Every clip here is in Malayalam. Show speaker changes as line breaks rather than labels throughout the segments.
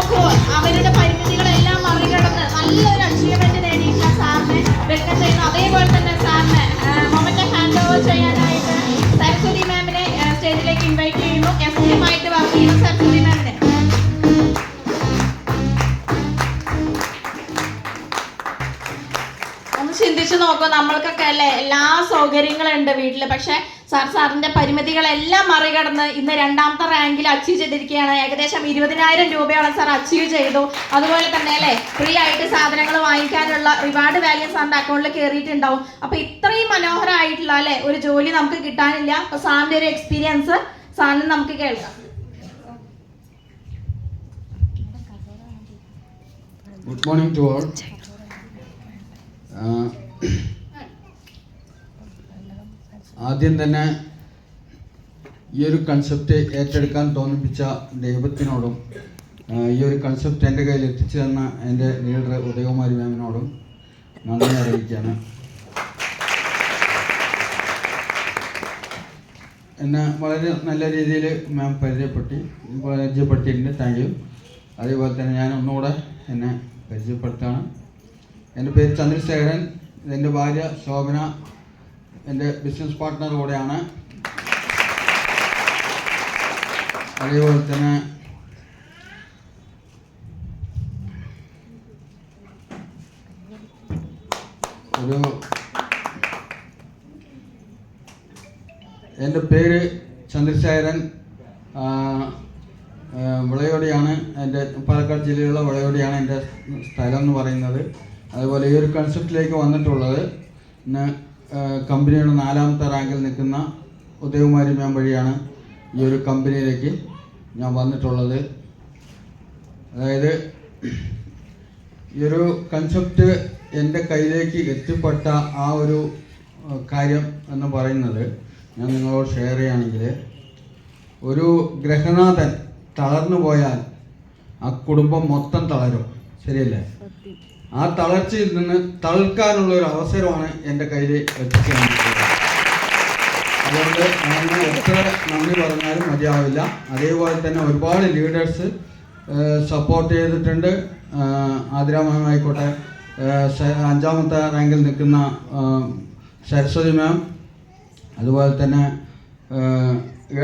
നോക്കൂ, അവരുടെ പരിമിതികളെല്ലാം മറികടന്ന് നല്ലൊരു അച്ചീവ്മെന്റ് നേടിയിട്ടുള്ള സാറിനെ വെൽക്കം ചെയ്യുന്നു. അതേപോലെ തന്നെ സാറിന് മൊമെന്റ് ഹാൻഡ് ഓവർ ചെയ്യാനായിട്ട് സരസ്വതി മാമിനെ സ്റ്റേജിലേക്ക് ഇൻവൈറ്റ് ചെയ്യുന്നു. എസ്റ്റിയുമായിട്ട് വർക്ക് ചെയ്യുന്നു സരസ്വതി മാമിനെ. ചിന്തിച്ചു നോക്കൂ, നമ്മൾക്കൊക്കെ അല്ലേ എല്ലാ സൗകര്യങ്ങളും ഉണ്ട് വീട്ടിൽ, പക്ഷെ സാറിന്റെ പരിമിതികളെല്ലാം മറികടന്ന് ഇന്ന് രണ്ടാമത്തെ റാങ്കിൽ അച്ചീവ് ചെയ്തിരിക്കുകയാണ്. ഏകദേശം 20,000 രൂപയോളം സാർ അച്ചീവ് ചെയ്തു. അതുപോലെ തന്നെ അല്ലേ ഫ്രീ ആയിട്ട് സാധനങ്ങൾ വാങ്ങിക്കാനുള്ള റിവാർഡ് വാല്യൂ സാറിന്റെ അക്കൗണ്ടിൽ കയറിയിട്ടുണ്ടാവും. അപ്പൊ ഇത്രയും മനോഹരമായിട്ടുള്ള അല്ലെ ഒരു ജോലി നമുക്ക് കിട്ടാനില്ല. അപ്പൊ സാറിന്റെ ഒരു എക്സ്പീരിയൻസ് സാറിന് നമുക്ക് കേൾക്കാം.
Good morning to all. ആദ്യം തന്നെ ഈ ഒരു കൺസെപ്റ്റ് ഏറ്റെടുക്കാൻ തോന്നിപ്പിച്ച ദൈവത്തിനോടും ഈ ഒരു കൺസെപ്റ്റ് എൻ്റെ കയ്യിൽ എത്തിച്ചു തന്ന എൻ്റെ ലീഡർ ഉദയകുമാരി മാമിനോടും നന്ദി അറിയിക്കുകയാണ്. എന്നെ വളരെ നല്ല രീതിയിൽ മാം പരിചയപ്പെടുത്തിയിട്ടുണ്ട്. Thank you. അതേപോലെ തന്നെ ഞാൻ ഒന്നുകൂടെ എന്നെ പരിചയപ്പെടുത്താണ്. എൻ്റെ പേര് ചന്ദ്രശേഖരൻ. എൻ്റെ ഭാര്യ ശോഭന എൻ്റെ ബിസിനസ് പാർട്ട്ണർ കൂടെയാണ്. അതേപോലെ തന്നെ എൻ്റെ പേര് ചന്ദ്രശേഖരൻ. വിളയോടിയാണ് എൻ്റെ പാലക്കാട് ജില്ലയിലുള്ള വിളയോടിയാണ് എൻ്റെ സ്ഥലം എന്ന് പറയുന്നത്. അതുപോലെ ഈ ഒരു കൺസെപ്റ്റിലേക്ക് വന്നിട്ടുള്ളത് ഇന്ന് കമ്പനിയുടെ 4ാമത്തെ റാങ്കിൽ നിൽക്കുന്ന ഉദയകുമാരി മാം വഴിയാണ് ഈ ഒരു കമ്പനിയിലേക്ക് ഞാൻ വന്നിട്ടുള്ളത്. അതായത് ഈ ഒരു കൺസെപ്റ്റ് എൻ്റെ കയ്യിലേക്ക് എത്തിപ്പെട്ട ആ ഒരു കാര്യം എന്ന് പറയുന്നത് ഞാൻ നിങ്ങളോട് ഷെയർ ചെയ്യുകയാണെങ്കിൽ, ഒരു ഗ്രഹനാഥൻ തളർന്നു പോയാൽ ആ കുടുംബം മൊത്തം തളരും, ശരിയല്ലേ? ആ തളർച്ചയിൽ നിന്ന് തളർക്കാനുള്ള ഒരു അവസരമാണ് എൻ്റെ കയ്യിൽ എത്തിക്കാനുള്ളത്. അതുകൊണ്ട് ഞാൻ എത്ര നന്ദി പറഞ്ഞാലും മതിയാവില്ല. അതേപോലെ തന്നെ ഒരുപാട് ലീഡേഴ്സ് സപ്പോർട്ട് ചെയ്തിട്ടുണ്ട്. ആതിര മാം ആയിക്കോട്ടെ, 5ാമത്തെ റാങ്കിൽ നിൽക്കുന്ന സരസ്വതി മാം, അതുപോലെ തന്നെ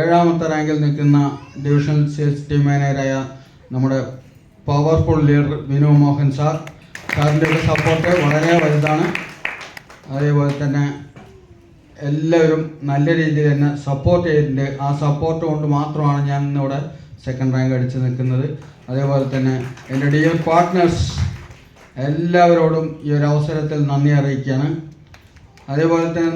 7ാമത്തെ റാങ്കിൽ നിൽക്കുന്ന ഡിവിഷൻ സെയിൽസ് ടീം മാനേജറായ നമ്മുടെ പവർഫുൾ ലീഡർ വിനു മോഹൻ സാറിൻ്റെ സപ്പോർട്ട് വളരെ വലുതാണ്. അതേപോലെ തന്നെ എല്ലാവരും നല്ല രീതിയിൽ എന്നെ സപ്പോർട്ട് ചെയ്തിട്ടുണ്ട്. ആ സപ്പോർട്ട് കൊണ്ട് മാത്രമാണ് ഞാൻ ഇന്നിവിടെ 2nd റാങ്ക് അടിച്ച് നിൽക്കുന്നത്. അതേപോലെ തന്നെ എൻ്റെ ഡിയർ പാർട്ട്നേഴ്സ് എല്ലാവരോടും ഈ ഒരു അവസരത്തിൽ നന്ദി അറിയിക്കുകയാണ്. അതേപോലെ തന്നെ